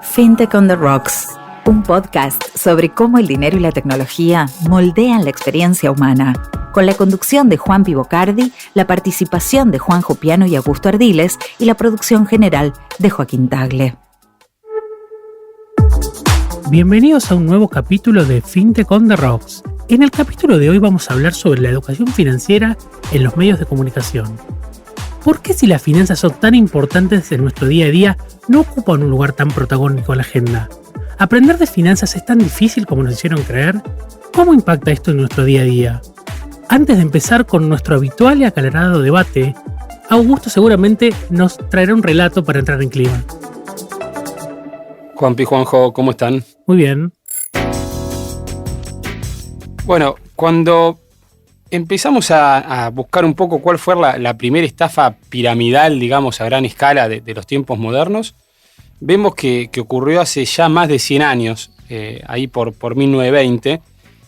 FinTech on the Rocks, un podcast sobre cómo el dinero y la tecnología moldean la experiencia humana, con la conducción de Juan Pivocardi, la participación de Juanjo Piano y Augusto Ardiles y la producción general de Joaquín Tagle. Bienvenidos a un nuevo capítulo de FinTech on the Rocks. En el capítulo de hoy vamos a hablar sobre la educación financiera en los medios de comunicación. ¿Por qué si las finanzas son tan importantes en nuestro día a día no ocupan un lugar tan protagónico en la agenda? ¿Aprender de finanzas es tan difícil como nos hicieron creer? ¿Cómo impacta esto en nuestro día a día? Antes de empezar con nuestro habitual y acalorado debate, Augusto seguramente nos traerá un relato para entrar en clima. Juanpi, Juanjo, ¿cómo están? Muy bien. Bueno, cuando empezamos a buscar un poco cuál fue la primera estafa piramidal, digamos, a gran escala de los tiempos modernos, vemos que ocurrió hace ya más de 100 años, ahí por 1920,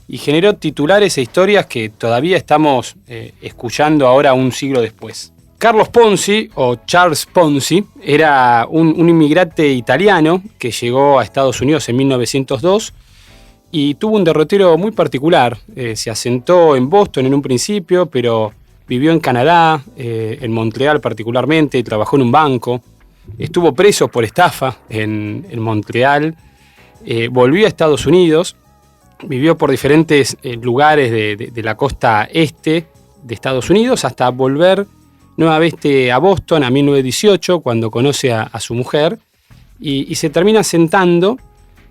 y generó titulares e historias que todavía estamos escuchando ahora un siglo después. Carlos Ponzi, o Charles Ponzi, era un inmigrante italiano que llegó a Estados Unidos en 1902 y tuvo un derrotero muy particular. Se asentó en Boston en un principio, pero vivió en Canadá, en Montreal particularmente, y trabajó en un banco. Estuvo preso por estafa en Montreal, volvió a Estados Unidos, vivió por diferentes lugares de la costa este de Estados Unidos hasta volver nuevamente a Boston a 1918, cuando conoce a su mujer, y se termina sentando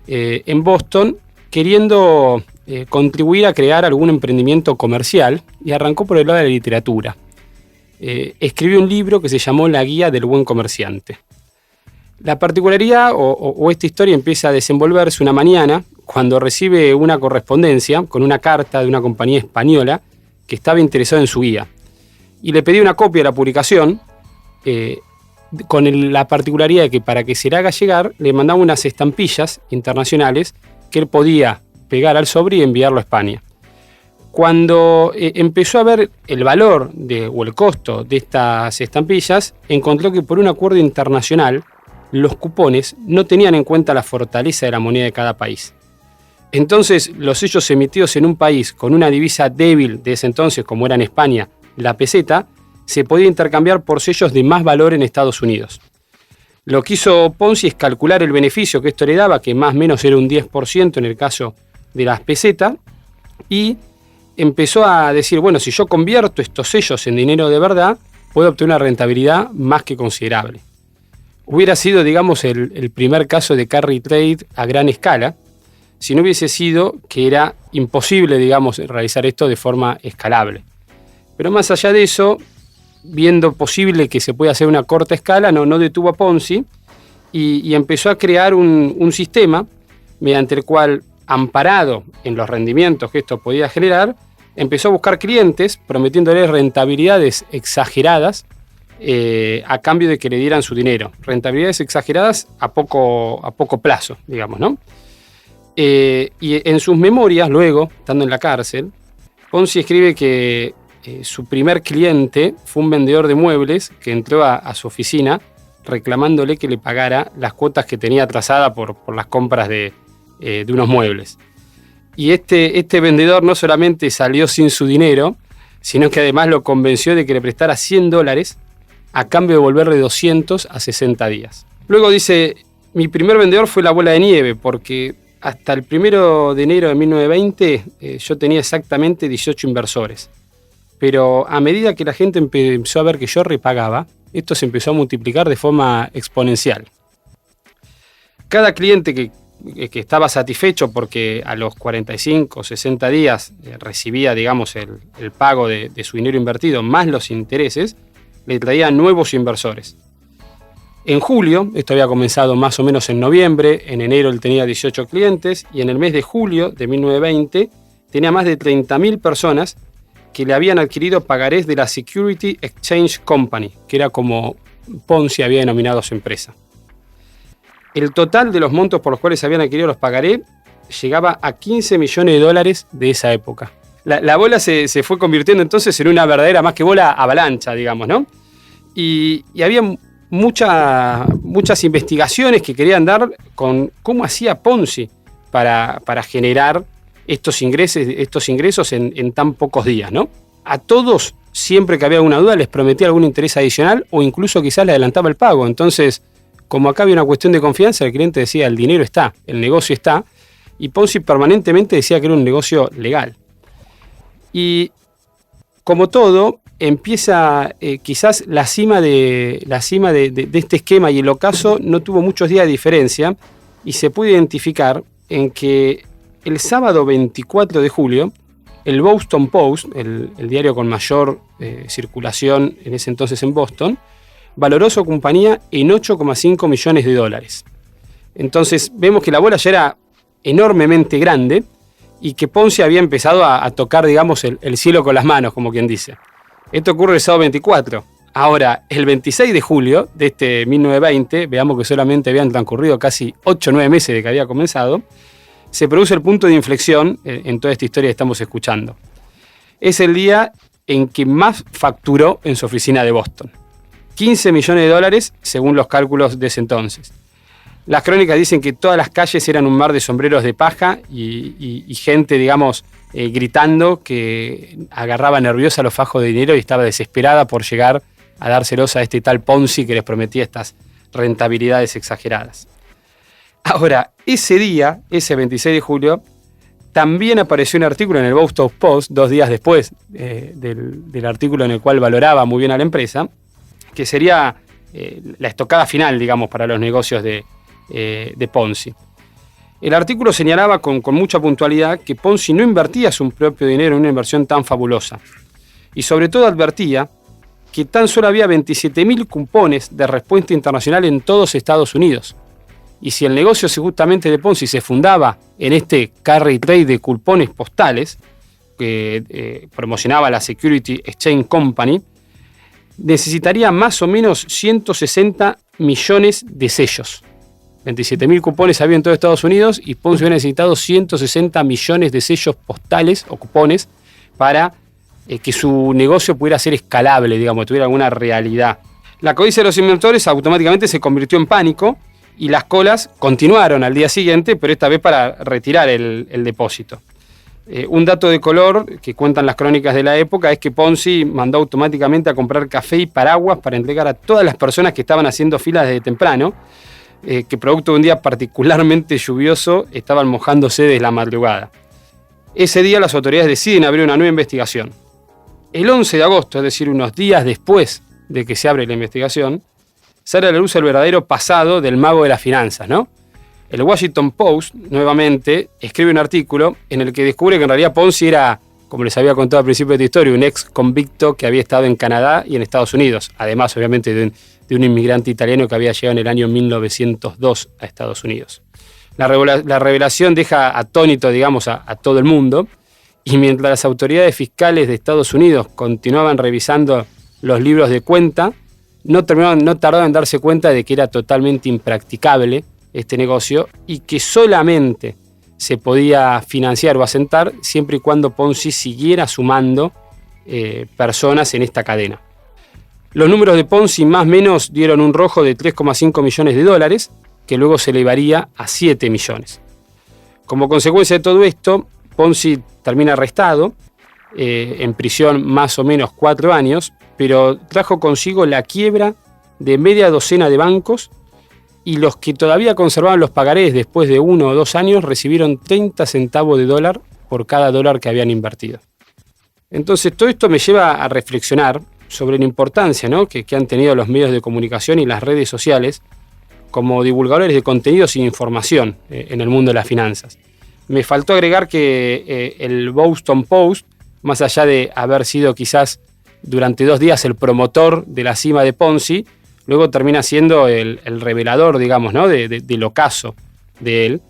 en Boston queriendo contribuir a crear algún emprendimiento comercial, y arrancó por el lado de la literatura. Escribió un libro que se llamó La Guía del Buen Comerciante. La particularidad o esta historia empieza a desenvolverse una mañana cuando recibe una correspondencia con una carta de una compañía española que estaba interesada en su guía. Y le pedí una copia de la publicación, con la particularidad de que para que se la haga llegar le mandaba unas estampillas internacionales que él podía pegar al sobre y enviarlo a España. Cuando empezó a ver el valor o el costo de estas estampillas, encontró que por un acuerdo internacional los cupones no tenían en cuenta la fortaleza de la moneda de cada país. Entonces, los sellos emitidos en un país con una divisa débil de ese entonces, como era en España, la peseta, se podía intercambiar por sellos de más valor en Estados Unidos. Lo que hizo Ponzi es calcular el beneficio que esto le daba, que más o menos era un 10% en el caso de las pesetas, y empezó a decir, bueno, si yo convierto estos sellos en dinero de verdad, puedo obtener una rentabilidad más que considerable. Hubiera sido, digamos, el primer caso de carry trade a gran escala, si no hubiese sido que era imposible, digamos, realizar esto de forma escalable. Pero más allá de eso, viendo posible que se puede hacer una corta escala, no detuvo a Ponzi y empezó a crear un sistema mediante el cual, amparado en los rendimientos que esto podía generar, empezó a buscar clientes prometiéndoles rentabilidades exageradas a cambio de que le dieran su dinero. Rentabilidades exageradas a poco plazo, digamos, ¿no? Y en sus memorias, luego, estando en la cárcel, Ponzi escribe que su primer cliente fue un vendedor de muebles que entró a su oficina reclamándole que le pagara las cuotas que tenía atrasada por las compras de unos muebles. Y este vendedor no solamente salió sin su dinero, sino que además lo convenció de que le prestara $100 a cambio de volverle 200 a 60 días. Luego dice, mi primer vendedor fue la bola de nieve, porque hasta el 1 de enero de 1920 yo tenía exactamente 18 inversores. Pero a medida que la gente empezó a ver que yo repagaba, esto se empezó a multiplicar de forma exponencial. Cada cliente que estaba satisfecho porque a los 45 o 60 días recibía, digamos, el pago de su dinero invertido más los intereses, le traía nuevos inversores. En julio, esto había comenzado más o menos en noviembre, en enero él tenía 18 clientes y en el mes de julio de 1920 tenía más de 30.000 personas que le habían adquirido pagarés de la Security Exchange Company, que era como Ponzi había denominado a su empresa. El total de los montos por los cuales se habían adquirido los pagarés llegaba a $15 millones de esa época. La bola se fue convirtiendo entonces en una verdadera, más que bola, avalancha, digamos, ¿no? Y había mucha muchas investigaciones que querían dar con cómo hacía Ponzi para generar estos ingresos en tan pocos días, ¿no? A todos, siempre que había alguna duda, les prometía algún interés adicional o incluso quizás le adelantaba el pago. Entonces, como acá había una cuestión de confianza, el cliente decía, el dinero está, el negocio está, y Ponzi permanentemente decía que era un negocio legal. Y como todo, empieza quizás la cima de este esquema, y el ocaso no tuvo muchos días de diferencia, y se puede identificar en que el sábado 24 de julio, el Boston Post, el diario con mayor circulación en ese entonces en Boston, valoró su compañía en $8,5 millones. Entonces vemos que la bola ya era enormemente grande y que Ponzi había empezado a tocar, digamos, el cielo con las manos, como quien dice. Esto ocurre el sábado 24. Ahora, el 26 de julio de este 1920, veamos que solamente habían transcurrido casi 8 o 9 meses de que había comenzado, se produce el punto de inflexión en toda esta historia que estamos escuchando. Es el día en que más facturó en su oficina de Boston. $15 millones según los cálculos de ese entonces. Las crónicas dicen que todas las calles eran un mar de sombreros de paja y gente, digamos, gritando que agarraba nerviosa los fajos de dinero y estaba desesperada por llegar a dárselos a este tal Ponzi que les prometía estas rentabilidades exageradas. Ahora, ese día, ese 26 de julio, también apareció un artículo en el Boston Post, 2 días después del artículo en el cual valoraba muy bien a la empresa, que sería la estocada final, digamos, para los negocios de Ponzi. El artículo señalaba con mucha puntualidad que Ponzi no invertía su propio dinero en una inversión tan fabulosa. Y sobre todo advertía que tan solo había 27.000 cupones de respuesta internacional en todos Estados Unidos. Y si el negocio justamente de Ponzi se fundaba en este carry trade de cupones postales que promocionaba la Security Exchange Company, necesitaría más o menos 160 millones de sellos. 27.000 cupones había en todo Estados Unidos y Ponzi había necesitado 160 millones de sellos postales o cupones para que su negocio pudiera ser escalable, digamos, tuviera alguna realidad. La codicia de los inversores automáticamente se convirtió en pánico y las colas continuaron al día siguiente, pero esta vez para retirar el depósito. Un dato de color que cuentan las crónicas de la época es que Ponzi mandó automáticamente a comprar café y paraguas para entregar a todas las personas que estaban haciendo filas desde temprano, que producto de un día particularmente lluvioso estaban mojándose desde la madrugada. Ese día las autoridades deciden abrir una nueva investigación. El 11 de agosto, es decir, unos días después de que se abre la investigación, sale a la luz el verdadero pasado del mago de las finanzas, ¿no? El Washington Post, nuevamente, escribe un artículo en el que descubre que en realidad Ponzi era, como les había contado al principio de esta historia, un ex convicto que había estado en Canadá y en Estados Unidos, además, obviamente, de un inmigrante italiano que había llegado en el año 1902 a Estados Unidos. La revelación deja atónito, digamos, a todo el mundo, y mientras las autoridades fiscales de Estados Unidos continuaban revisando los libros de cuenta, no tardaron en darse cuenta de que era totalmente impracticable este negocio y que solamente se podía financiar o asentar siempre y cuando Ponzi siguiera sumando personas en esta cadena. Los números de Ponzi más o menos dieron un rojo de $3,5 millones, que luego se elevaría a 7 millones. Como consecuencia de todo esto, Ponzi termina arrestado, en prisión más o menos 4 años, pero trajo consigo la quiebra de media docena de bancos y los que todavía conservaban los pagarés después de 1 o 2 años recibieron 30 centavos de dólar por cada dólar que habían invertido. Entonces todo esto me lleva a reflexionar sobre la importancia, ¿no?, que han tenido los medios de comunicación y las redes sociales como divulgadores de contenidos y información en el mundo de las finanzas. Me faltó agregar que el Boston Post, más allá de haber sido quizás durante 2 días el promotor de la cima de Ponzi, luego termina siendo el revelador, digamos, ¿no?, del ocaso de él,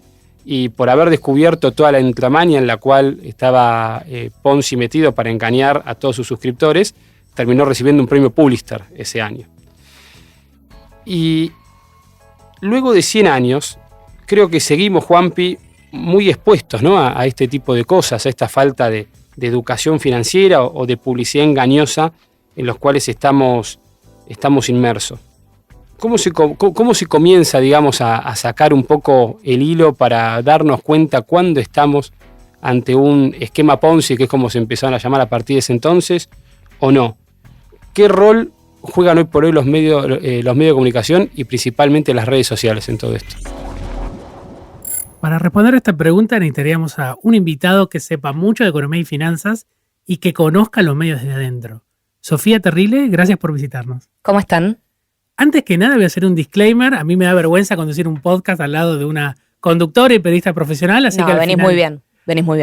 y por haber descubierto toda la entramaña en la cual estaba Ponzi metido para engañar a todos sus suscriptores, terminó recibiendo un premio Pulitzer ese año. Y luego de 100 años, creo que seguimos, Juanpi, muy expuestos, ¿no?, a este tipo de cosas, a esta falta de educación financiera o de publicidad engañosa en los cuales estamos inmersos. ¿Cómo se comienza, digamos, a sacar un poco el hilo para darnos cuenta cuándo estamos ante un esquema Ponzi, que es como se empezaron a llamar a partir de ese entonces, o no? ¿Qué rol juegan hoy por hoy los medios de comunicación y principalmente las redes sociales en todo esto? Para responder a esta pregunta necesitaríamos a un invitado que sepa mucho de economía y finanzas y que conozca los medios desde adentro. Sofía Terrile, gracias por visitarnos. ¿Cómo están? Antes que nada voy a hacer un disclaimer. A mí me da vergüenza conducir un podcast al lado de una conductora y periodista profesional, así que venís muy bien.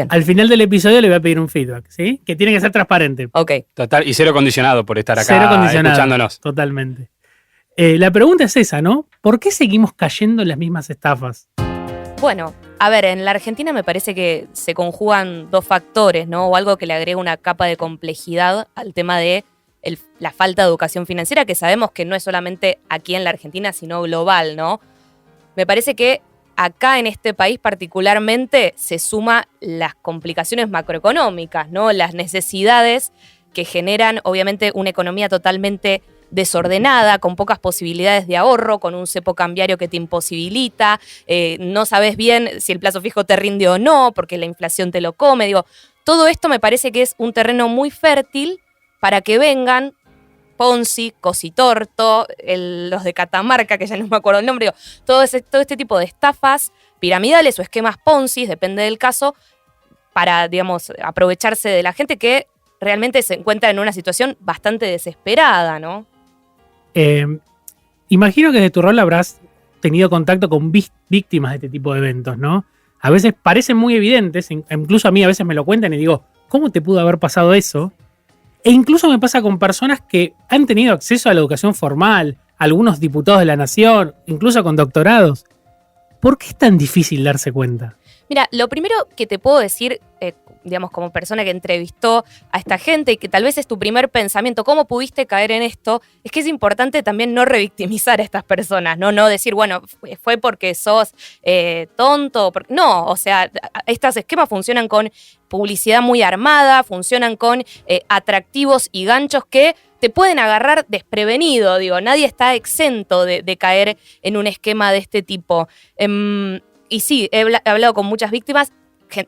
Al final del episodio le voy a pedir un feedback, ¿sí? Que tiene que ser transparente. Ok. Total, y cero condicionado por estar acá Cero condicionado, escuchándonos. Totalmente. La pregunta es esa, ¿no? ¿Por qué seguimos cayendo en las mismas estafas? Bueno, a ver, en la Argentina me parece que se conjugan dos factores, ¿no? O algo que le agrega una capa de complejidad al tema de la falta de educación financiera, que sabemos que no es solamente aquí en la Argentina, sino global, ¿no? Me parece que acá en este país particularmente se suma las complicaciones macroeconómicas, ¿no? Las necesidades que generan, obviamente, una economía totalmente desordenada, con pocas posibilidades de ahorro, con un cepo cambiario que te imposibilita, no sabes bien si el plazo fijo te rinde o no, porque la inflación te lo come. Digo, todo esto me parece que es un terreno muy fértil para que vengan Ponzi, Cositorto, los de Catamarca, que ya no me acuerdo el nombre, digo, todo este tipo de estafas piramidales o esquemas Ponzi, depende del caso, para, digamos, aprovecharse de la gente que realmente se encuentra en una situación bastante desesperada, ¿no? Imagino que de tu rol habrás tenido contacto con víctimas de este tipo de eventos, ¿no? A veces parecen muy evidentes, incluso a mí a veces me lo cuentan y digo, ¿cómo te pudo haber pasado eso? E incluso me pasa con personas que han tenido acceso a la educación formal, algunos diputados de la nación, incluso con doctorados. ¿Por qué es tan difícil darse cuenta? Mira, lo primero que te puedo decir, digamos, como persona que entrevistó a esta gente y que tal vez es tu primer pensamiento, ¿cómo pudiste caer en esto? Es que es importante también no revictimizar a estas personas, no decir, bueno, fue porque sos tonto. No, o sea, estos esquemas funcionan con publicidad muy armada, funcionan con atractivos y ganchos que te pueden agarrar desprevenido. Digo, nadie está exento de caer en un esquema de este tipo. Y sí, he hablado con muchas víctimas,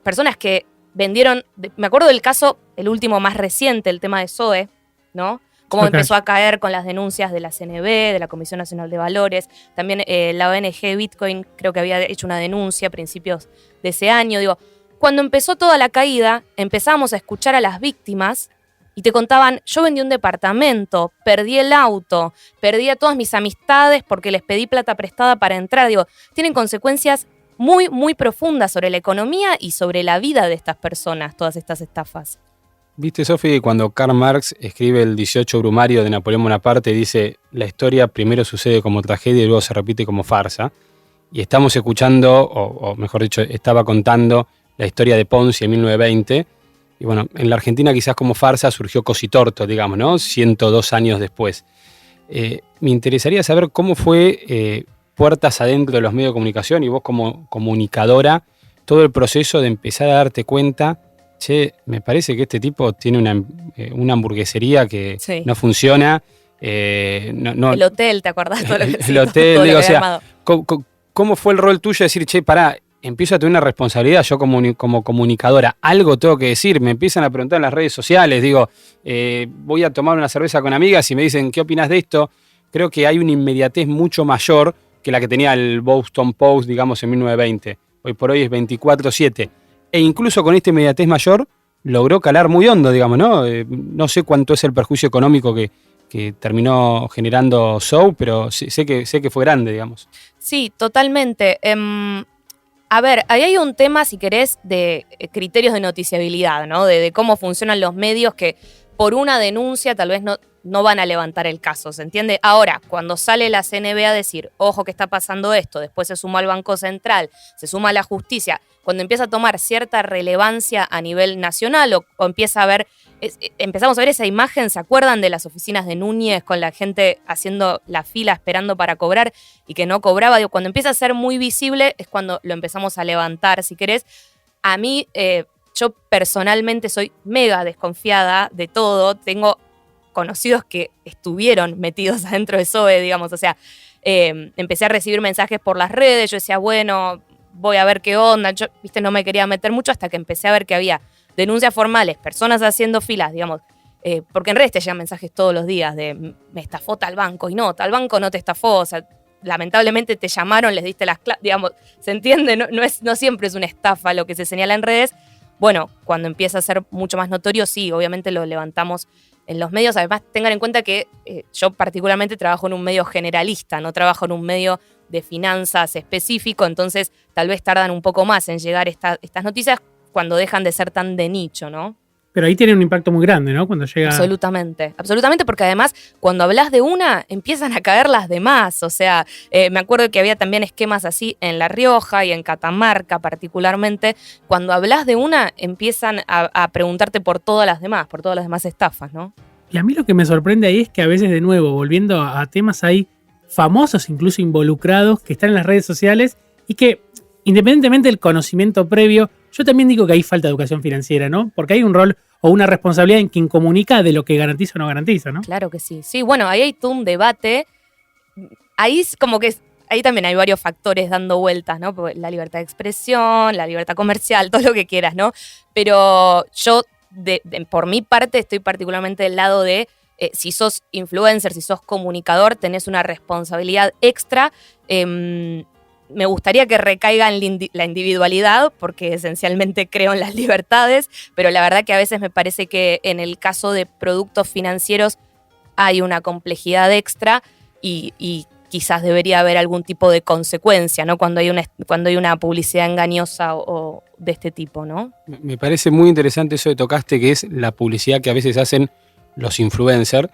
personas que vendieron, me acuerdo del caso, el último más reciente, el tema de SOE, ¿no? Cómo empezó a caer con las denuncias de la CNB, de la Comisión Nacional de Valores. También la ONG Bitcoin creo que había hecho una denuncia a principios de ese año. Digo, cuando empezó toda la caída, empezamos a escuchar a las víctimas y te contaban, yo vendí un departamento, perdí el auto, perdí a todas mis amistades porque les pedí plata prestada para entrar. Digo, tienen consecuencias muy, muy profundas sobre la economía y sobre la vida de estas personas, todas estas estafas. Viste, Sofi, cuando Karl Marx escribe el 18 Brumario de Napoleón Bonaparte, dice, la historia primero sucede como tragedia y luego se repite como farsa. Y estamos escuchando, o mejor dicho, estaba contando la historia de Ponzi en 1920. Y bueno, en la Argentina quizás como farsa surgió Cositorto, digamos, ¿no? 102 años después. Me interesaría saber cómo fue puertas adentro de los medios de comunicación y vos como comunicadora, todo el proceso de empezar a darte cuenta, che, me parece que este tipo tiene una hamburguesería que sí. No funciona. El hotel, ¿te acordás? Todo lo que, el hotel, todo digo, lo o sea, ¿cómo fue el rol tuyo de decir, che, pará, empiezo a tener una responsabilidad yo como comunicadora, algo tengo que decir, me empiezan a preguntar en las redes sociales, digo, voy a tomar una cerveza con amigas y me dicen, ¿qué opinas de esto? Creo que hay una inmediatez mucho mayor que la que tenía el Boston Post, digamos, en 1920. Hoy por hoy es 24/7. E incluso con esta inmediatez mayor logró calar muy hondo, digamos, ¿no? No sé cuánto es el perjuicio económico que terminó generando Show, pero sé que fue grande, digamos. Sí, totalmente. A ver, ahí hay un tema, si querés, de criterios de noticiabilidad, ¿no? De cómo funcionan los medios que por una denuncia tal vez no van a levantar el caso, ¿se entiende? Ahora, cuando sale la CNB a decir, ojo que está pasando esto, después se suma al Banco Central, se suma a la justicia, cuando empieza a tomar cierta relevancia a nivel nacional o empieza a ver, empezamos a ver esa imagen, ¿se acuerdan de las oficinas de Núñez con la gente haciendo la fila esperando para cobrar y que no cobraba? Digo, cuando empieza a ser muy visible es cuando lo empezamos a levantar, si querés. A mí, yo personalmente soy mega desconfiada de todo, tengo conocidos que estuvieron metidos adentro de SOE, digamos, o sea, empecé a recibir mensajes por las redes, yo decía, bueno, voy a ver qué onda, yo, viste, no me quería meter mucho hasta que empecé a ver que había denuncias formales, personas haciendo filas, digamos, porque en redes te llegan mensajes todos los días de me estafó tal banco, y no, tal banco no te estafó, o sea, lamentablemente te llamaron, les diste las claves, digamos, ¿se entiende? No siempre es una estafa lo que se señala en redes. Bueno, cuando empieza a ser mucho más notorio, sí, obviamente lo levantamos en los medios. Además, tengan en cuenta que yo particularmente trabajo en un medio generalista, no trabajo en un medio de finanzas específico, entonces tal vez tardan un poco más en llegar estas noticias cuando dejan de ser tan de nicho, ¿no? Pero ahí tiene un impacto muy grande, ¿no? Cuando llega... Absolutamente, porque además cuando hablas de una, empiezan a caer las demás. O sea, me acuerdo que había también esquemas así en La Rioja y en Catamarca particularmente. Cuando hablas de una, empiezan a preguntarte por todas las demás estafas, ¿no? Y a mí lo que me sorprende ahí es que a veces, de nuevo, volviendo a temas, hay famosos incluso involucrados que están en las redes sociales y que, independientemente del conocimiento previo, yo también digo que hay falta de educación financiera, ¿no? Porque hay un rol o una responsabilidad en quien comunica de lo que garantiza o no garantiza, ¿no? Claro que sí. Sí, bueno, ahí hay todo un debate. Ahí es como que ahí también hay varios factores dando vueltas, ¿no? La libertad de expresión, la libertad comercial, todo lo que quieras, ¿no? Pero yo, por mi parte, estoy particularmente del lado de si sos influencer, si sos comunicador, tenés una responsabilidad extra. Me gustaría que recaiga en la individualidad, porque esencialmente creo en las libertades, pero la verdad que a veces me parece que en el caso de productos financieros hay una complejidad extra y quizás debería haber algún tipo de consecuencia, ¿no? Cuando hay una publicidad engañosa o de este tipo, ¿no? Me parece muy interesante eso que tocaste, que es la publicidad que a veces hacen los influencers,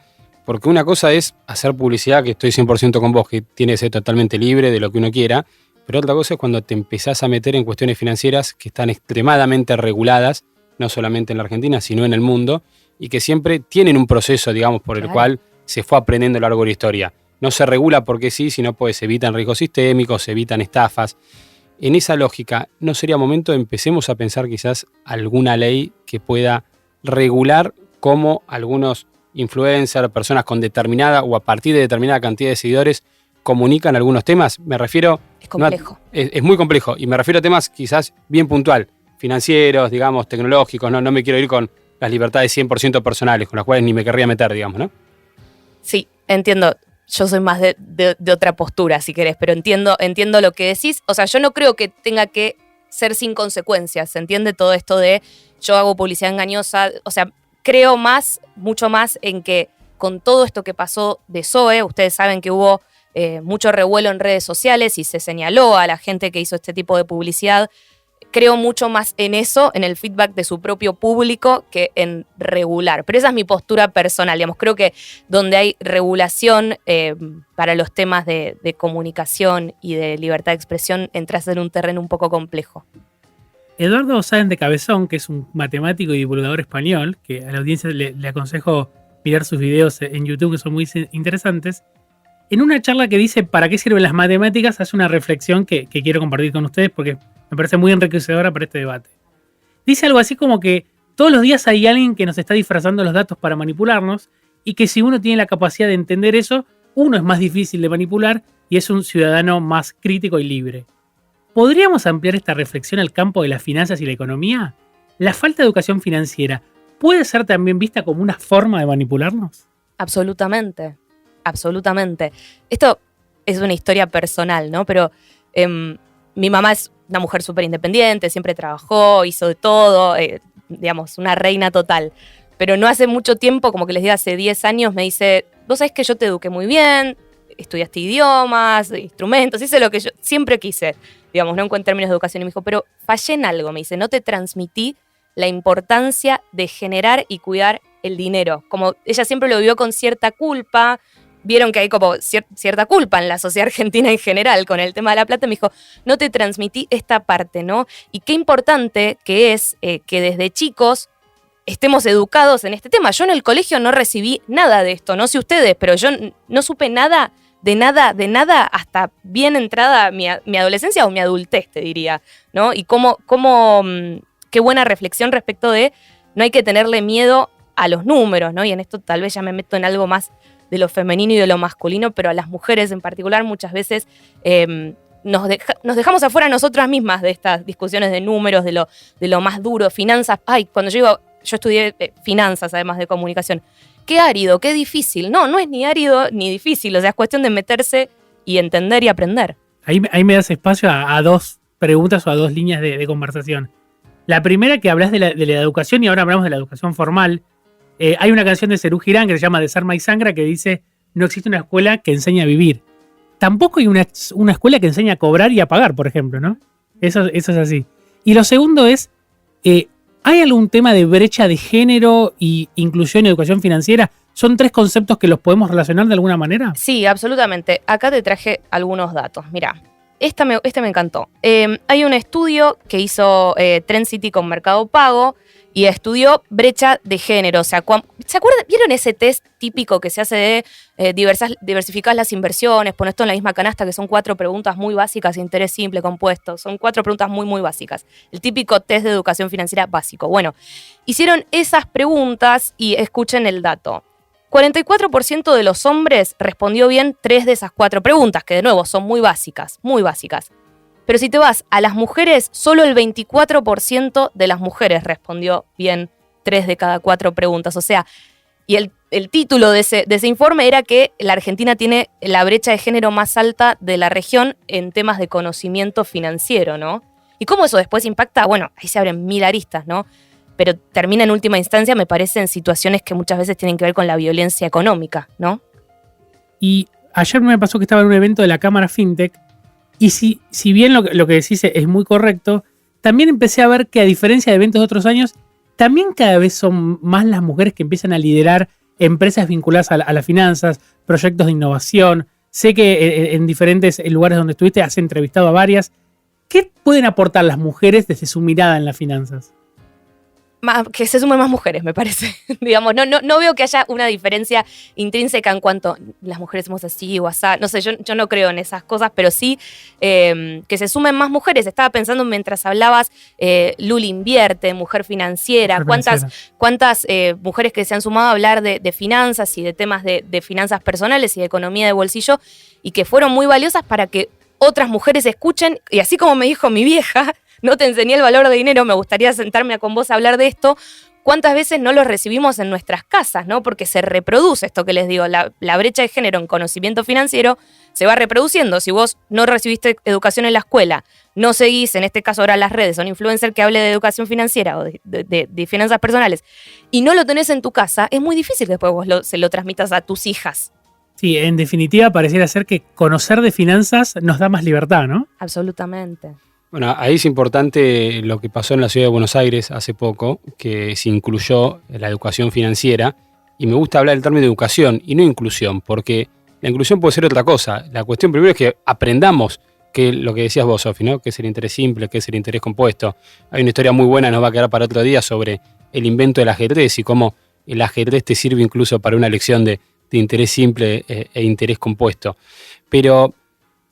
porque una cosa es hacer publicidad, que estoy 100% con vos, que tiene que ser totalmente libre de lo que uno quiera, pero otra cosa es cuando te empezás a meter en cuestiones financieras que están extremadamente reguladas, no solamente en la Argentina, sino en el mundo, y que siempre tienen un proceso, digamos, por el cual se fue aprendiendo a lo largo de la historia. No se regula porque sí, sino pues se evitan riesgos sistémicos, se evitan estafas. En esa lógica, ¿no sería momento de empecemos a pensar quizás alguna ley que pueda regular cómo algunos influencers, personas con determinada o a partir de determinada cantidad de seguidores comunican algunos temas? Me refiero... Es complejo. Es muy complejo y me refiero a temas quizás bien puntual, financieros, digamos, tecnológicos, no me quiero ir con las libertades 100% personales, con las cuales ni me querría meter, digamos, ¿no? Sí, entiendo. Yo soy más de otra postura, si querés, pero entiendo lo que decís. O sea, yo no creo que tenga que ser sin consecuencias, ¿se entiende? Todo esto de yo hago publicidad engañosa, o sea, creo mucho más en que con todo esto que pasó de Zoe, ustedes saben que hubo mucho revuelo en redes sociales y se señaló a la gente que hizo este tipo de publicidad. Creo mucho más en eso, en el feedback de su propio público, que en regular. Pero esa es mi postura personal, digamos. Creo que donde hay regulación para los temas de comunicación y de libertad de expresión, entras en un terreno un poco complejo. Eduardo Sáenz de Cabezón, que es un matemático y divulgador español, que a la audiencia le aconsejo mirar sus videos en YouTube, que son muy interesantes, en una charla que dice ¿para qué sirven las matemáticas?, hace una reflexión que quiero compartir con ustedes porque me parece muy enriquecedora para este debate. Dice algo así como que todos los días hay alguien que nos está disfrazando los datos para manipularnos y que si uno tiene la capacidad de entender eso, uno es más difícil de manipular y es un ciudadano más crítico y libre. ¿Podríamos ampliar esta reflexión al campo de las finanzas y la economía? ¿La falta de educación financiera puede ser también vista como una forma de manipularnos? Absolutamente. Absolutamente. Esto es una historia personal, ¿no? Pero mi mamá es una mujer súper independiente, siempre trabajó, hizo de todo, digamos, una reina total. Pero no hace mucho tiempo, como que les digo, hace 10 años, me dice, vos sabés que yo te eduqué muy bien, estudiaste idiomas, instrumentos, hice lo que yo siempre quise, digamos, no en términos de educación. Y me dijo, pero fallé en algo, me dice, no te transmití la importancia de generar y cuidar el dinero. Como ella siempre lo vio con cierta culpa, vieron que hay como cierta culpa en la sociedad argentina en general con el tema de la plata, me dijo, no te transmití esta parte, ¿no? Y qué importante que es que desde chicos estemos educados en este tema. Yo en el colegio no recibí nada de esto, no sé ustedes, pero yo no supe nada de nada hasta bien entrada mi adolescencia o mi adultez, te diría, ¿no? Y qué buena reflexión respecto de no hay que tenerle miedo a los números, ¿no? Y en esto tal vez ya me meto en algo más de lo femenino y de lo masculino, pero a las mujeres en particular muchas veces nos dejamos afuera nosotras mismas de estas discusiones de números, de lo más duro, finanzas. Ay, cuando yo estudié finanzas además de comunicación. Qué árido, qué difícil. No es ni árido ni difícil, o sea, es cuestión de meterse y entender y aprender. Ahí me das espacio a dos preguntas o a dos líneas de conversación. La primera, que hablas de la educación, y ahora hablamos de la educación formal. Hay una canción de Serú Girán que se llama Desarma y Sangra, que dice: no existe una escuela que enseñe a vivir. Tampoco hay una escuela que enseñe a cobrar y a pagar, por ejemplo, ¿no? Eso es así. Y lo segundo es, ¿hay algún tema de brecha de género y inclusión y educación financiera? ¿Son tres conceptos que los podemos relacionar de alguna manera? Sí, absolutamente. Acá te traje algunos datos. Mirá, este me encantó. Hay un estudio que hizo Trend City con Mercado Pago y estudió brecha de género. O sea, ¿se acuerdan? ¿Vieron ese test típico que se hace de diversificar las inversiones, poner esto en la misma canasta, que son 4 preguntas muy básicas, interés simple, compuesto? Son 4 preguntas muy, muy básicas. El típico test de educación financiera básico. Bueno, hicieron esas preguntas y escuchen el dato. 44% de los hombres respondió bien 3 de esas 4 preguntas, que de nuevo son muy básicas, muy básicas. Pero si te vas a las mujeres, solo el 24% de las mujeres respondió bien 3 de cada 4 preguntas. O sea, y el título de ese informe era que la Argentina tiene la brecha de género más alta de la región en temas de conocimiento financiero, ¿no? ¿Y cómo eso después impacta? Bueno, ahí se abren 1000 aristas, ¿no? Pero termina en última instancia, me parece, en situaciones que muchas veces tienen que ver con la violencia económica, ¿no? Y ayer me pasó que estaba en un evento de la Cámara FinTech, y si bien lo que decís es muy correcto, también empecé a ver que, a diferencia de eventos de otros años, también cada vez son más las mujeres que empiezan a liderar empresas vinculadas a las finanzas, proyectos de innovación. Sé que en diferentes lugares donde estuviste has entrevistado a varias. ¿Qué pueden aportar las mujeres desde su mirada en las finanzas? Que se sumen más mujeres, me parece. Digamos, no veo que haya una diferencia intrínseca en cuanto las mujeres somos así o asá. No sé, yo no creo en esas cosas, pero sí que se sumen más mujeres. Estaba pensando mientras hablabas, Luli Invierte, Mujer Financiera. ¿Cuántas mujeres que se han sumado a hablar de finanzas y de temas de finanzas personales y de economía de bolsillo, y que fueron muy valiosas para que otras mujeres escuchen? Y así como me dijo mi vieja, no te enseñé el valor de dinero, me gustaría sentarme con vos a hablar de esto. ¿Cuántas veces no lo recibimos en nuestras casas, ¿no? Porque se reproduce esto que les digo, la brecha de género en conocimiento financiero se va reproduciendo. Si vos no recibiste educación en la escuela, no seguís, en este caso ahora las redes, un influencer que hable de educación financiera o de finanzas personales, y no lo tenés en tu casa, es muy difícil que después vos se lo transmitas a tus hijas. Sí, en definitiva pareciera ser que conocer de finanzas nos da más libertad, ¿no? Absolutamente. Bueno, ahí es importante lo que pasó en la ciudad de Buenos Aires hace poco, que se incluyó la educación financiera, y me gusta hablar del término de educación y no inclusión, porque la inclusión puede ser otra cosa. La cuestión primero es que aprendamos lo que decías vos, Sofi, ¿no? Qué es el interés simple, qué es el interés compuesto. Hay una historia muy buena, nos va a quedar para otro día, sobre el invento del ajedrez y cómo el ajedrez te sirve incluso para una lección de interés simple e interés compuesto. Pero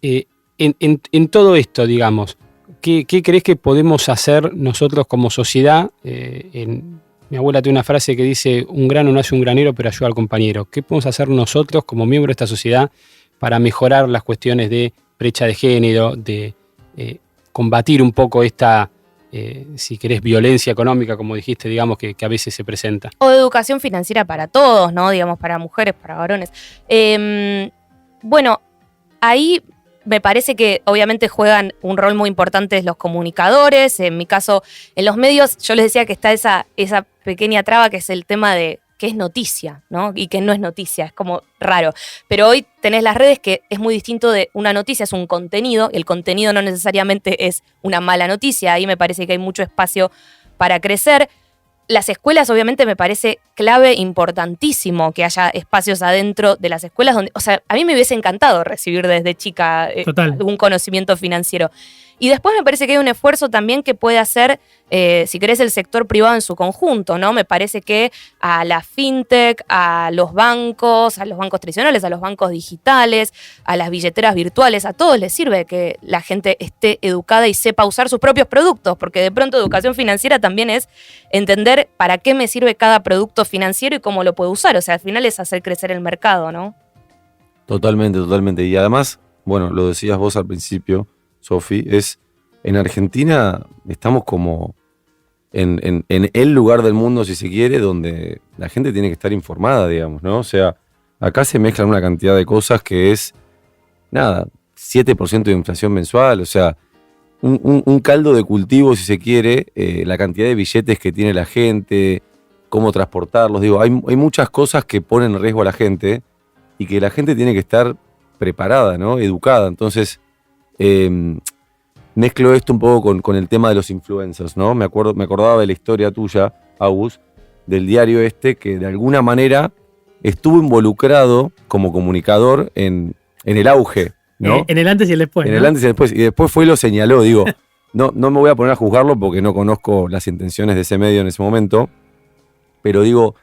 en todo esto, digamos, ¿qué crees que podemos hacer nosotros como sociedad? Mi abuela tiene una frase que dice: un grano no hace un granero, pero ayuda al compañero. ¿Qué podemos hacer nosotros como miembros de esta sociedad para mejorar las cuestiones de brecha de género, de combatir un poco esta, si querés, violencia económica, como dijiste, digamos, que a veces se presenta? O de educación financiera para todos, ¿no? Digamos, para mujeres, para varones. Bueno, ahí me parece que obviamente juegan un rol muy importante los comunicadores. En mi caso, en los medios, yo les decía que está esa pequeña traba, que es el tema de qué es noticia, ¿no? Y qué no es noticia, es como raro. Pero hoy tenés las redes, que es muy distinto de una noticia, es un contenido, y el contenido no necesariamente es una mala noticia. Ahí me parece que hay mucho espacio para crecer. Las escuelas, obviamente, me parece clave, importantísimo que haya espacios adentro de las escuelas donde, o sea, a mí me hubiese encantado recibir desde chica algún conocimiento financiero. Y después me parece que hay un esfuerzo también que puede hacer, si querés, el sector privado en su conjunto, ¿no? Me parece que a la fintech, a los bancos tradicionales, a los bancos digitales, a las billeteras virtuales, a todos les sirve que la gente esté educada y sepa usar sus propios productos, porque de pronto educación financiera también es entender para qué me sirve cada producto financiero y cómo lo puedo usar. O sea, al final es hacer crecer el mercado, ¿no? Totalmente, totalmente. Y además, bueno, lo decías vos al principio, Sofi, en Argentina estamos como en el lugar del mundo, si se quiere, donde la gente tiene que estar informada, digamos, ¿no? O sea, acá se mezclan una cantidad de cosas que es, 7% de inflación mensual, o sea, un caldo de cultivo, si se quiere, la cantidad de billetes que tiene la gente, cómo transportarlos, digo, hay muchas cosas que ponen en riesgo a la gente y que la gente tiene que estar preparada, ¿no? Educada. Entonces, mezclo esto un poco con el tema de los influencers, ¿no? Me acordaba de la historia tuya, Agus, del diario que de alguna manera estuvo involucrado como comunicador en el auge, ¿no? En el antes y el después. En el antes y el después. Y después fue y lo señaló, digo, no me voy a poner a juzgarlo porque no conozco las intenciones de ese medio en ese momento, pero digo,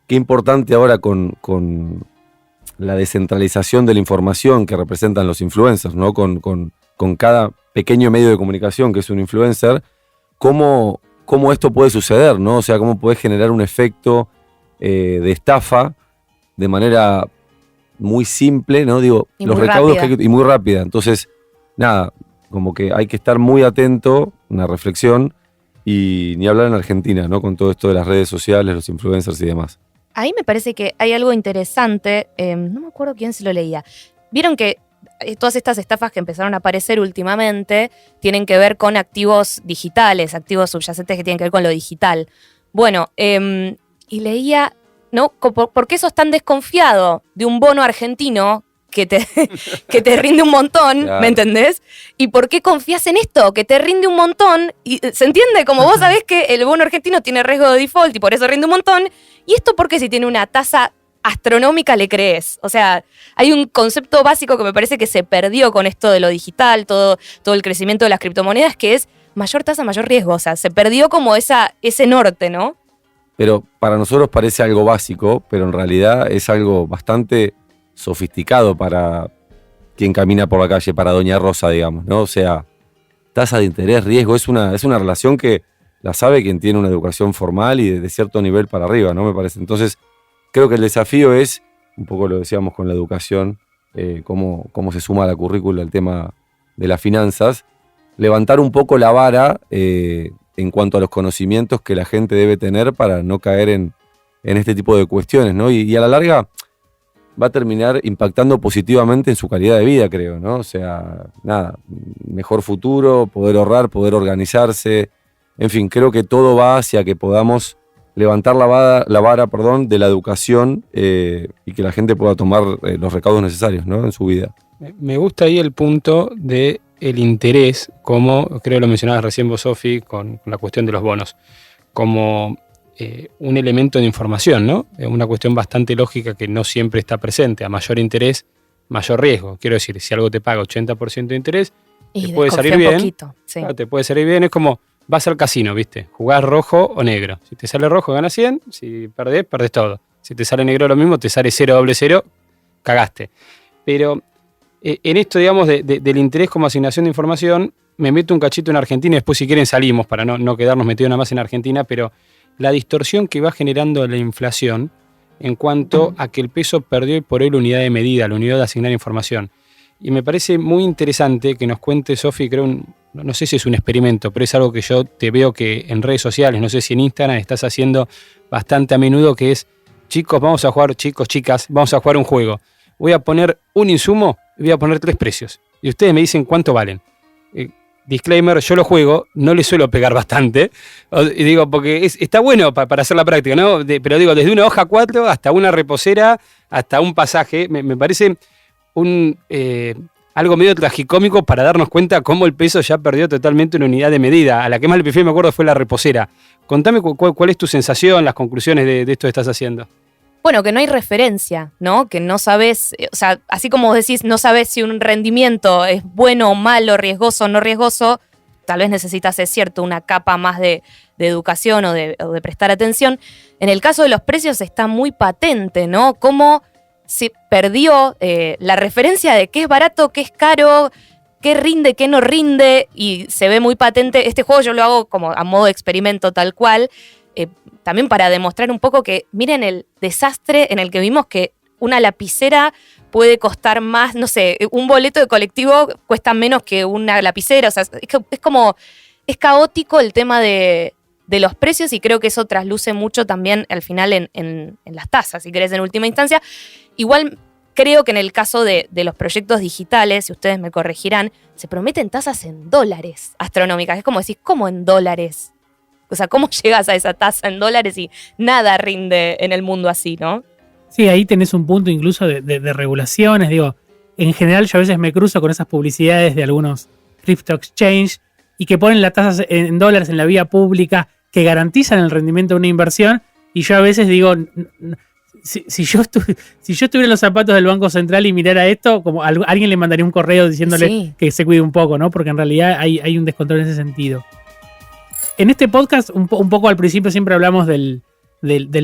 qué importante ahora con la descentralización de la información que representan los influencers, ¿no? Con cada pequeño medio de comunicación que es un influencer, cómo esto puede suceder, ¿no? O sea, cómo puede generar un efecto de estafa de manera muy simple, ¿no? Digo, y los muy recaudos rápida. y muy rápida. Entonces, como que hay que estar muy atento, una reflexión, y ni hablar en Argentina, ¿no? Con todo esto de las redes sociales, los influencers y demás. Ahí me parece que hay algo interesante, no me acuerdo quién se lo leía. Vieron que todas estas estafas que empezaron a aparecer últimamente tienen que ver con activos digitales, activos subyacentes que tienen que ver con lo digital. Bueno, y leía, ¿no? ¿Por qué sos tan desconfiado de un bono argentino que te rinde un montón, Claro. ¿me entendés? ¿Y por qué confías en esto, que te rinde un montón? Y, ¿se entiende? Como vos sabés que el bono argentino tiene riesgo de default y por eso rinde un montón. ¿Y esto por qué si tiene una tasa astronómica le crees? O sea, hay un concepto básico que me parece que se perdió con esto de lo digital, todo el crecimiento de las criptomonedas, que es mayor tasa, mayor riesgo. O sea, se perdió como ese norte, ¿no? Pero para nosotros parece algo básico, pero en realidad es algo bastante sofisticado para quien camina por la calle, para Doña Rosa, digamos, ¿no? O sea, tasa de interés, riesgo, es una relación que la sabe quien tiene una educación formal y de cierto nivel para arriba, ¿no? Me parece. Entonces, creo que el desafío es, un poco lo decíamos con la educación, cómo se suma a la currícula el tema de las finanzas, levantar un poco la vara en cuanto a los conocimientos que la gente debe tener para no caer en este tipo de cuestiones, ¿no? Y a la larga va a terminar impactando positivamente en su calidad de vida, creo, ¿no? O sea, mejor futuro, poder ahorrar, poder organizarse. En fin, creo que todo va hacia que podamos levantar la vara de la educación y que la gente pueda tomar los recaudos necesarios, ¿no? En su vida. Me gusta ahí el punto de el interés, como creo lo mencionabas recién vos, Sofi, con la cuestión de los bonos, como un elemento de información, ¿no? Una cuestión bastante lógica que no siempre está presente. A mayor interés, mayor riesgo. Quiero decir, si algo te paga 80% de interés, Y te puede salir desconfía bien. un poquito, sí. Claro, te puede salir bien. Es como, vas al casino, ¿viste? Jugás rojo o negro. Si te sale rojo, ganas 100. Si perdés todo. Si te sale negro lo mismo, te sale 0, doble 0, cagaste. Pero en esto, digamos, del interés como asignación de información, me meto un cachito en Argentina y después, si quieren, salimos para no quedarnos metidos nada más en Argentina, pero la distorsión que va generando la inflación en cuanto a que el peso perdió por hoy la unidad de medida, la unidad de asignar información. Y me parece muy interesante que nos cuente, Sofi, creo, no sé si es un experimento, pero es algo que yo te veo que en redes sociales, no sé si en Instagram estás haciendo bastante a menudo, que es, chicos, chicas, vamos a jugar un juego. Voy a poner un insumo y voy a poner 3 precios. Y ustedes me dicen cuánto valen. Disclaimer, yo lo juego, no le suelo pegar bastante, y digo, porque está bueno para hacer la práctica, ¿no? Pero digo, desde una hoja 4 hasta una reposera, hasta un pasaje, me parece algo medio tragicómico para darnos cuenta cómo el peso ya perdió totalmente una unidad de medida. A la que más le prefiero, me acuerdo, fue la reposera. Contame cuál es tu sensación, las conclusiones de esto que estás haciendo. Bueno, que no hay referencia, ¿no? Que no sabes, o sea, así como vos decís, no sabes si un rendimiento es bueno o malo, riesgoso o no riesgoso, tal vez necesitas, es cierto, una capa más de educación o de prestar atención. En el caso de los precios está muy patente, ¿no? Cómo se perdió la referencia de qué es barato, qué es caro, qué rinde, qué no rinde, y se ve muy patente. Este juego yo lo hago como a modo de experimento tal cual, también para demostrar un poco que, miren el desastre en el que vimos que una lapicera puede costar más, no sé, un boleto de colectivo cuesta menos que una lapicera, o sea, es caótico el tema de los precios, y creo que eso trasluce mucho también al final en las tasas, si querés, en última instancia. Igual creo que en el caso de los proyectos digitales, si ustedes me corregirán, se prometen tasas en dólares astronómicas. Es como decís, ¿cómo en dólares? O sea, ¿cómo llegas a esa tasa en dólares y nada rinde en el mundo así, no? Sí, ahí tenés un punto incluso de regulaciones. Digo, en general yo a veces me cruzo con esas publicidades de algunos crypto exchange y que ponen las tasas en dólares en la vía pública que garantizan el rendimiento de una inversión, y yo a veces digo, si yo estuviera en los zapatos del Banco Central y mirara esto, como alguien le mandaría un correo diciéndole que se cuide un poco, ¿no? Porque en realidad hay un descontrol en ese sentido. En este podcast, un poco al principio siempre hablamos del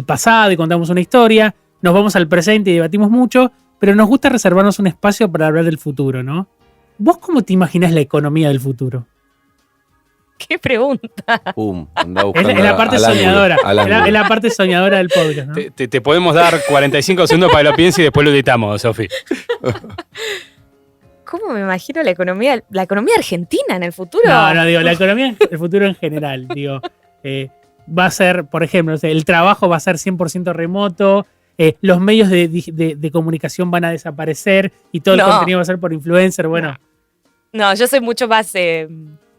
pasado y contamos una historia, nos vamos al presente y debatimos mucho, pero nos gusta reservarnos un espacio para hablar del futuro, ¿no? ¿Vos cómo te imaginás la economía del futuro? ¿Qué pregunta? Anda buscando Es la parte soñadora. ángulo. Es la parte soñadora del podcast, ¿no? Te podemos dar 45 segundos para que lo pienses y después lo editamos, Sofi. ¿Cómo me imagino la economía argentina en el futuro? No, digo, la economía del futuro en general. Digo, va a ser, por ejemplo, el trabajo va a ser 100% remoto, los medios de comunicación van a desaparecer y todo el contenido va a ser por influencer. Bueno. No, yo soy mucho más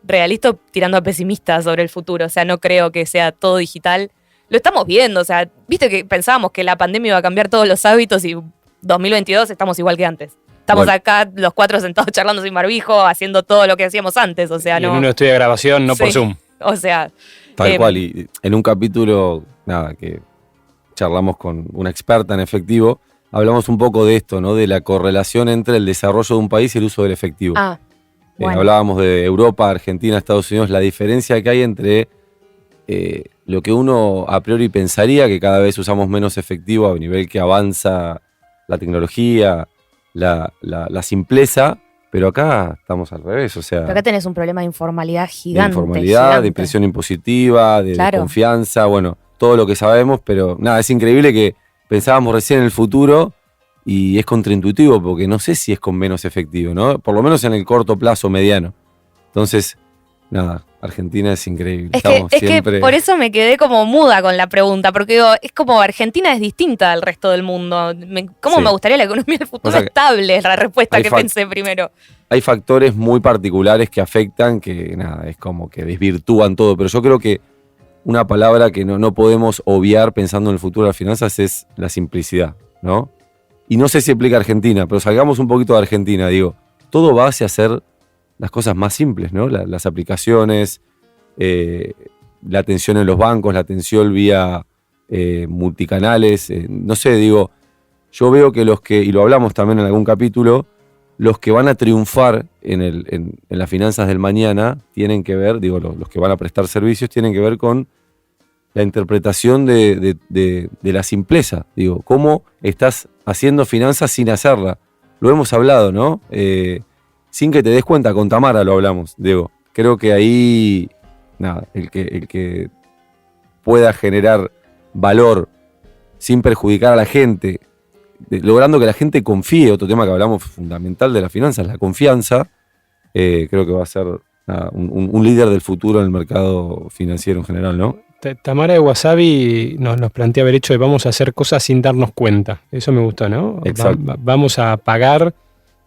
realista tirando a pesimista sobre el futuro. O sea, no creo que sea todo digital. Lo estamos viendo. O sea, viste que pensábamos que la pandemia iba a cambiar todos los hábitos y 2022 estamos igual que antes. Estamos acá los cuatro sentados charlando sin barbijo, haciendo todo lo que hacíamos antes. O sea, y en un estudio de grabación, no por Zoom. O sea. Tal cual. Y en un capítulo, que charlamos con una experta en efectivo, hablamos un poco de esto, ¿no? De la correlación entre el desarrollo de un país y el uso del efectivo. Bueno. Hablábamos de Europa, Argentina, Estados Unidos, la diferencia que hay entre lo que uno a priori pensaría, que cada vez usamos menos efectivo a nivel que avanza la tecnología, la simpleza, pero acá estamos al revés, o sea. Pero acá tenés un problema de informalidad gigante. De informalidad, de presión impositiva, de confianza, bueno, todo lo que sabemos, pero nada, es increíble que pensábamos recién en el futuro y es contraintuitivo porque no sé si es con menos efectivo, ¿no? Por lo menos en el corto plazo, mediano. Entonces, nada, Argentina es increíble. Es que por eso me quedé como muda con la pregunta, porque digo, es como Argentina es distinta al resto del mundo. ¿Cómo me gustaría la economía del futuro estable? Es la respuesta que pensé primero. Hay factores muy particulares que afectan, que nada, es como que desvirtúan todo, pero yo creo que una palabra que no podemos obviar pensando en el futuro de las finanzas es la simplicidad, ¿no? Y no sé si aplica a Argentina, pero salgamos un poquito de Argentina, digo, todo va hacia hacer las cosas más simples, ¿no? Las aplicaciones, la atención en los bancos, la atención vía multicanales, no sé, digo, yo veo que y lo hablamos también en algún capítulo, los que van a triunfar en las finanzas del mañana tienen que ver, digo, los que van a prestar servicios tienen que ver con la interpretación de la simpleza. Digo, cómo estás haciendo finanzas sin hacerla. Lo hemos hablado, ¿no? Sin que te des cuenta, con Tamara lo hablamos, Diego. Creo que ahí, nada, el que pueda generar valor sin perjudicar a la gente, logrando que la gente confíe, otro tema que hablamos fundamental de las finanzas, la confianza, creo que va a ser un líder del futuro en el mercado financiero en general, ¿no? Tamara de Wasabi nos plantea haber hecho de vamos a hacer cosas sin darnos cuenta. Eso me gustó, ¿no? Exacto. Vamos a pagar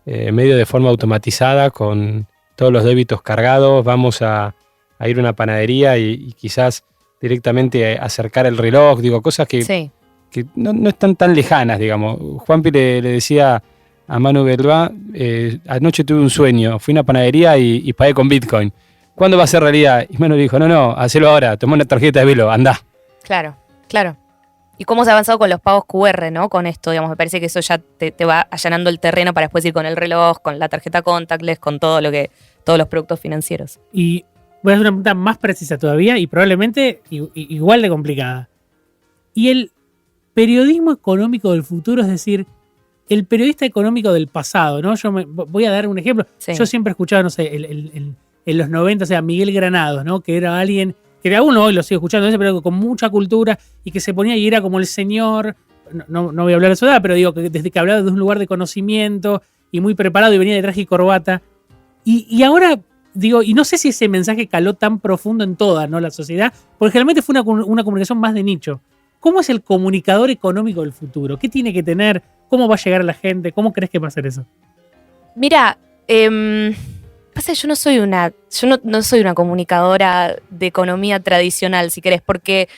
medio de forma automatizada con todos los débitos cargados. Vamos a ir a una panadería y quizás directamente acercar el reloj. Digo, cosas que no están tan lejanas, digamos. Juanpi le decía a Manu Belvá, anoche tuve un sueño. Fui a una panadería y pagué con Bitcoin. ¿Cuándo va a ser realidad? Y Manu dijo, no, hacelo ahora, toma una tarjeta de Velo, andá. Claro. Y cómo se ha avanzado con los pagos QR, ¿no? Con esto, digamos, me parece que eso ya te va allanando el terreno para después ir con el reloj, con la tarjeta contactless, con todos los productos financieros. Y voy a hacer una pregunta más precisa todavía y probablemente igual de complicada. Y el periodismo económico del futuro, es decir, el periodista económico del pasado, ¿no? Voy a dar un ejemplo. Sí. Yo siempre escuchaba, no sé, en los 90, o sea, Miguel Granados, ¿no? Que era alguien que aún hoy lo sigo escuchando, pero con mucha cultura y que se ponía y era como el señor, no voy a hablar de su edad, pero digo que desde que hablaba de un lugar de conocimiento y muy preparado y venía de traje y corbata. Y ahora, digo, y no sé si ese mensaje caló tan profundo en toda, ¿no?, la sociedad, porque generalmente fue una comunicación más de nicho. ¿Cómo es el comunicador económico del futuro? ¿Qué tiene que tener? ¿Cómo va a llegar a la gente? ¿Cómo crees que va a ser eso? Mira, pasa que yo no soy una comunicadora de economía tradicional, si querés, porque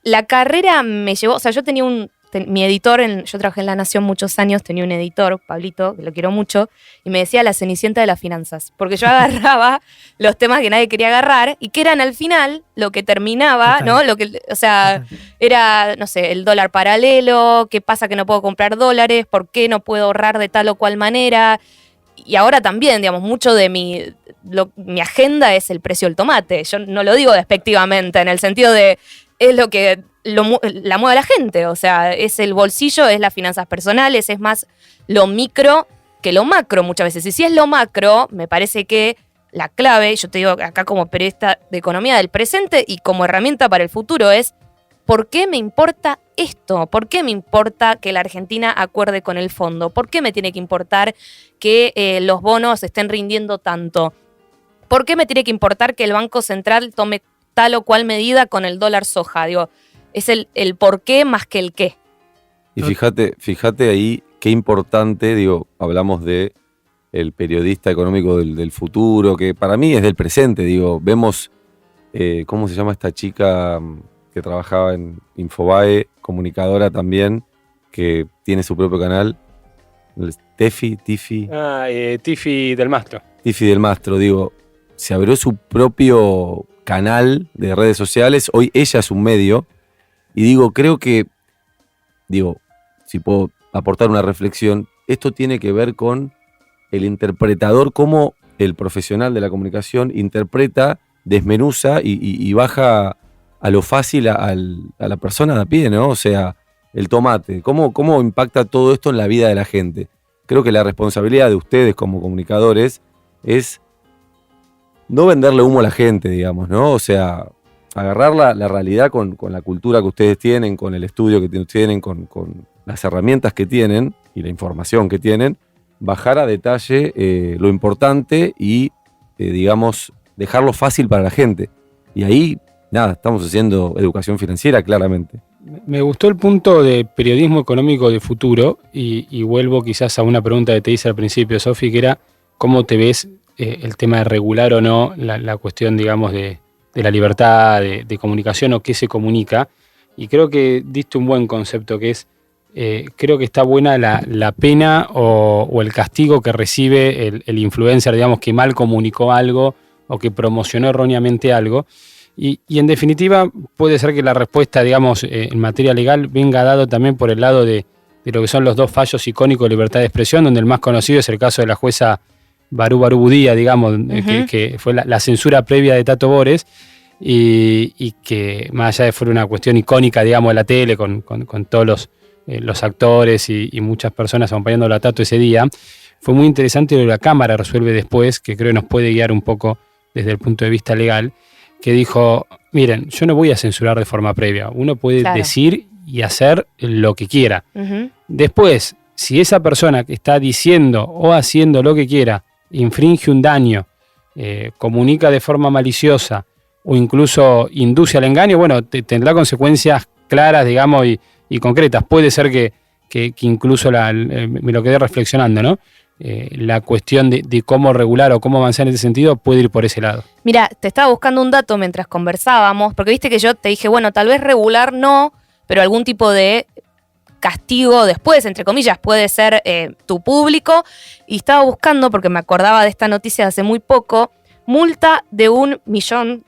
la carrera me llevó, o sea, yo tenía mi editor, yo trabajé en La Nación muchos años, tenía un editor, Pablito, que lo quiero mucho, y me decía la Cenicienta de las finanzas, porque yo agarraba los temas que nadie quería agarrar y que eran al final lo que terminaba, Total. ¿no? O sea, era, no sé, el dólar paralelo, qué pasa que no puedo comprar dólares, por qué no puedo ahorrar de tal o cual manera. Y ahora también, digamos, mucho de mi agenda es el precio del tomate. Yo no lo digo despectivamente, en el sentido de es lo que la mueve a la gente. O sea, es el bolsillo, es las finanzas personales, es más lo micro que lo macro muchas veces. Y si es lo macro, me parece que la clave, yo te digo acá como periodista de economía del presente y como herramienta para el futuro, es ¿por qué me importa esto? ¿Por qué me importa que la Argentina acuerde con el fondo? ¿Por qué me tiene que importar que los bonos estén rindiendo tanto? ¿Por qué me tiene que importar que el Banco Central tome tal o cual medida con el dólar soja? Digo, es el por qué más que el qué. Y fíjate ahí qué importante, digo, hablamos de el periodista económico del futuro, que para mí es del presente, digo, vemos, ¿cómo se llama esta chica que trabajaba en Infobae, comunicadora también, que tiene su propio canal? Tiffy Tiffy del Mastro. Tiffy del Mastro, digo, se abrió su propio canal de redes sociales, hoy ella es un medio, y digo, creo que, si puedo aportar una reflexión, esto tiene que ver con el interpretador, cómo el profesional de la comunicación interpreta, desmenuza y baja a lo fácil a la persona de a pie, ¿no? O sea, el tomate, ¿cómo impacta todo esto en la vida de la gente? Creo que la responsabilidad de ustedes como comunicadores es no venderle humo a la gente, digamos, ¿no? O sea, agarrar la realidad con la cultura que ustedes tienen, con el estudio que tienen, con las herramientas que tienen y la información que tienen, bajar a detalle lo importante y, digamos, dejarlo fácil para la gente. Y ahí, nada, estamos haciendo educación financiera, claramente. Me gustó el punto de periodismo económico de futuro y vuelvo quizás a una pregunta que te hice al principio, Sofi, que era cómo te ves el tema de regular o no la cuestión, digamos, de la libertad de comunicación o qué se comunica. Y creo que diste un buen concepto, que es, creo que está buena la pena o el castigo que recibe el influencer, digamos, que mal comunicó algo o que promocionó erróneamente algo. Y en definitiva puede ser que la respuesta, digamos, en materia legal venga dado también por el lado de lo que son los dos fallos icónicos de libertad de expresión, donde el más conocido es el caso de la jueza Barú Budía, digamos, que fue la censura previa de Tato Bores, y que más allá de fuera una cuestión icónica, digamos, de la tele, con todos los actores y muchas personas acompañando a Tato ese día, fue muy interesante lo que la Cámara resuelve después, que creo que nos puede guiar un poco desde el punto de vista legal, que dijo, miren, yo no voy a censurar de forma previa, uno puede decir y hacer lo que quiera. Después, si esa persona que está diciendo o haciendo lo que quiera infringe un daño, comunica de forma maliciosa o incluso induce al engaño, bueno, tendrá consecuencias claras, digamos, y concretas. Puede ser que incluso me lo quedé reflexionando, ¿no? La cuestión de cómo regular o cómo avanzar en ese sentido puede ir por ese lado. Mira, te estaba buscando un dato mientras conversábamos, porque viste que yo te dije, bueno, tal vez regular no, pero algún tipo de castigo después, entre comillas, puede ser tu público. Y estaba buscando, porque me acordaba de esta noticia de hace muy poco, multa de $1 millón,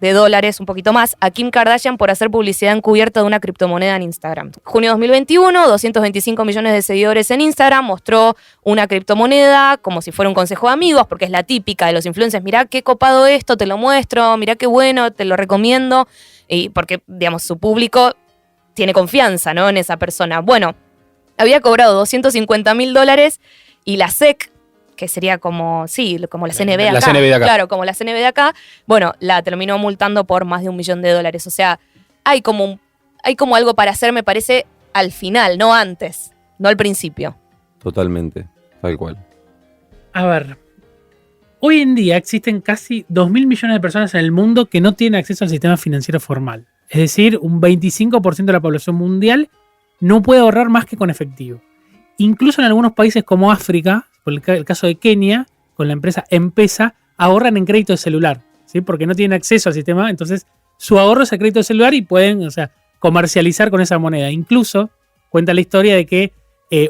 un poquito más, a Kim Kardashian por hacer publicidad encubierta de una criptomoneda en Instagram. Junio 2021, 225 millones de seguidores en Instagram, mostró una criptomoneda como si fuera un consejo de amigos, porque es la típica de los influencers. Mirá qué copado esto, te lo muestro, mirá qué bueno, te lo recomiendo. Y porque, digamos, su público tiene confianza, ¿no?, en esa persona. Bueno, había cobrado $250.000 y la SEC, que sería como la CNB acá. La CNB de acá. Claro, como la CNB de acá. Bueno, la terminó multando por más de $1 millón. O sea, hay como algo para hacer, me parece, al final, no antes, no al principio. Totalmente, tal cual. A ver, hoy en día existen casi 2.000 millones de personas en el mundo que no tienen acceso al sistema financiero formal. Es decir, un 25% de la población mundial no puede ahorrar más que con efectivo. Incluso en algunos países como África, por el caso de Kenia, con la empresa M-Pesa, ahorran en crédito de celular, ¿sí? Porque no tienen acceso al sistema, entonces su ahorro es el crédito de celular y pueden, comercializar con esa moneda. Incluso cuenta la historia de que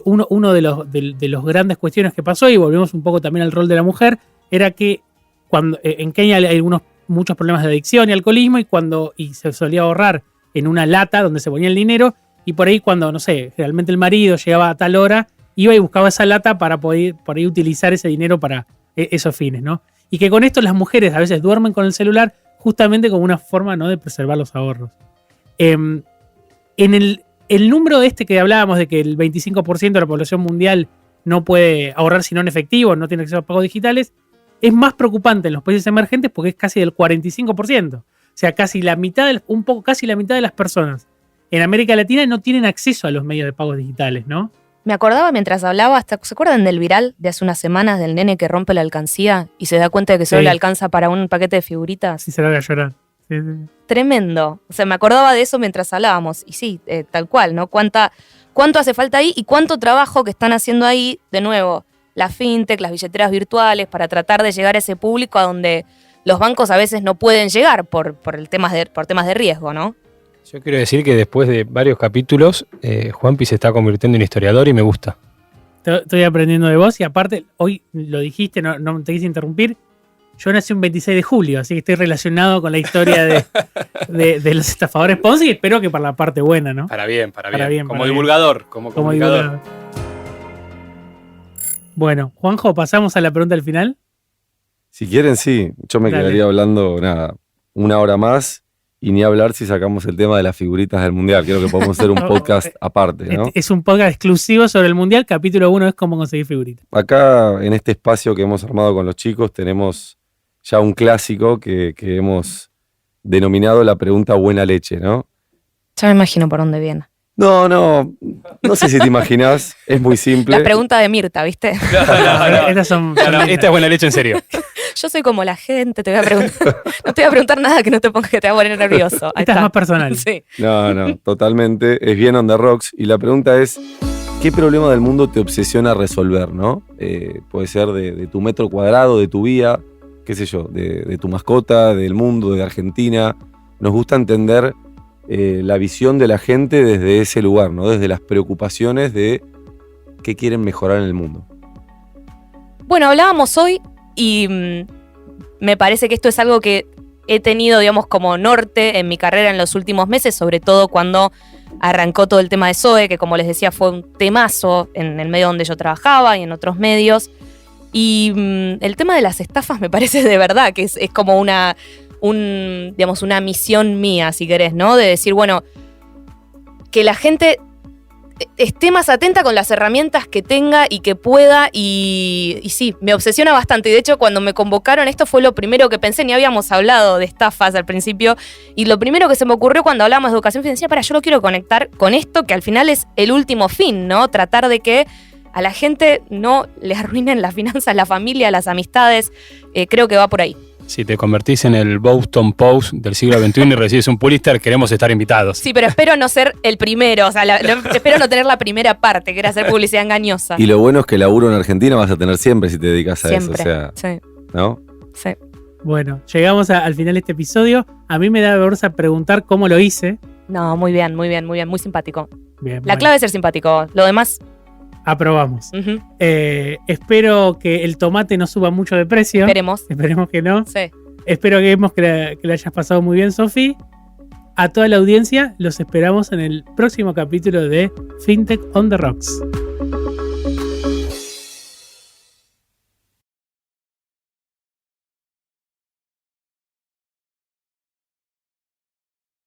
uno de los grandes cuestiones que pasó, y volvemos un poco también al rol de la mujer, era que cuando en Kenia hay muchos problemas de adicción y alcoholismo, y se solía ahorrar en una lata donde se ponía el dinero, y por ahí cuando, realmente el marido llegaba a tal hora, iba y buscaba esa lata para poder por ahí utilizar ese dinero para esos fines, ¿no? Y que con esto las mujeres a veces duermen con el celular justamente como una forma, ¿no?, de preservar los ahorros. En el número que hablábamos de que el 25% de la población mundial no puede ahorrar sino en efectivo, no tiene acceso a pagos digitales, es más preocupante en los países emergentes porque es casi del 45%. O sea, casi la mitad de las personas en América Latina no tienen acceso a los medios de pagos digitales, ¿no? Me acordaba mientras hablaba, ¿se acuerdan del viral de hace unas semanas del nene que rompe la alcancía y se da cuenta de que solo le alcanza para un paquete de figuritas? Sí, se lo voy a llorar. Sí. Tremendo. O sea, me acordaba de eso mientras hablábamos. Y sí, tal cual, ¿no? ¿Cuánto hace falta ahí y cuánto trabajo que están haciendo ahí, de nuevo, la fintech, las billeteras virtuales, para tratar de llegar a ese público a donde los bancos a veces no pueden llegar por temas de riesgo, ¿no? Yo quiero decir que después de varios capítulos, Juanpi se está convirtiendo en historiador y me gusta. Estoy aprendiendo de vos y aparte, hoy lo dijiste, no te quise interrumpir, yo nací un 26 de julio, así que estoy relacionado con la historia de los estafadores Ponzi y espero que para la parte buena, ¿no? Para bien. Como para divulgador, bien. como comunicador. Bueno, Juanjo, ¿pasamos a la pregunta del final? Si quieren, sí. Yo me quedaría hablando, una hora más. Y ni hablar si sacamos el tema de las figuritas del Mundial. Creo que podemos hacer un podcast aparte, ¿no? Es un podcast exclusivo sobre el Mundial. Capítulo 1 es cómo conseguir figuritas. Acá, en este espacio que hemos armado con los chicos, tenemos ya un clásico que hemos denominado la pregunta buena leche, ¿no? Ya me imagino por dónde viene. No sé si te imaginás. Es muy simple. La pregunta de Mirta, ¿viste? No. Esta es buena leche en serio. Yo soy como la gente, te voy a preguntar. No te voy a preguntar nada que no te ponga que te va a poner nervioso. Esta es más personal. Sí. No, totalmente. Es bien on the rocks. Y la pregunta es, ¿qué problema del mundo te obsesiona resolver, no? Puede ser de tu metro cuadrado, de tu vía, qué sé yo, de tu mascota, del mundo, de Argentina. Nos gusta entender la visión de la gente desde ese lugar, ¿no? Desde las preocupaciones de qué quieren mejorar en el mundo. Bueno, hablábamos hoy y me parece que esto es algo que he tenido, digamos, como norte en mi carrera en los últimos meses, sobre todo cuando arrancó todo el tema de Zoe, que como les decía fue un temazo en el medio donde yo trabajaba y en otros medios. Y el tema de las estafas me parece de verdad que es como una misión mía, si querés, ¿no? De decir, bueno, que la gente esté más atenta con las herramientas que tenga y que pueda, y sí, me obsesiona bastante. Y de hecho, cuando me convocaron, esto fue lo primero que pensé. Ni habíamos hablado de estafas al principio, y lo primero que se me ocurrió cuando hablamos de educación financiera, yo lo quiero conectar con esto, que al final es el último fin, ¿no? Tratar de que a la gente no le arruinen las finanzas, la familia, las amistades. Creo que va por ahí. Si te convertís en el Boston Post del siglo XXI y recibes un Pulitzer, queremos estar invitados. Sí, pero espero no ser el primero, o sea, espero no tener la primera parte, que era hacer publicidad engañosa. Y lo bueno es que laburo en Argentina vas a tener siempre si te dedicas a siempre. eso, o sea, Sí. ¿no? Sí. Bueno, llegamos al final de este episodio. A mí me da vergüenza preguntar cómo lo hice. No, muy bien, muy simpático. Bien, La bueno, clave es ser simpático, lo demás... aprobamos. Uh-huh. Espero que el tomate no suba mucho de precio. Esperemos. Esperemos que no. Sí. Espero que la hayas pasado muy bien, Sofi. A toda la audiencia, los esperamos en el próximo capítulo de FinTech on the Rocks.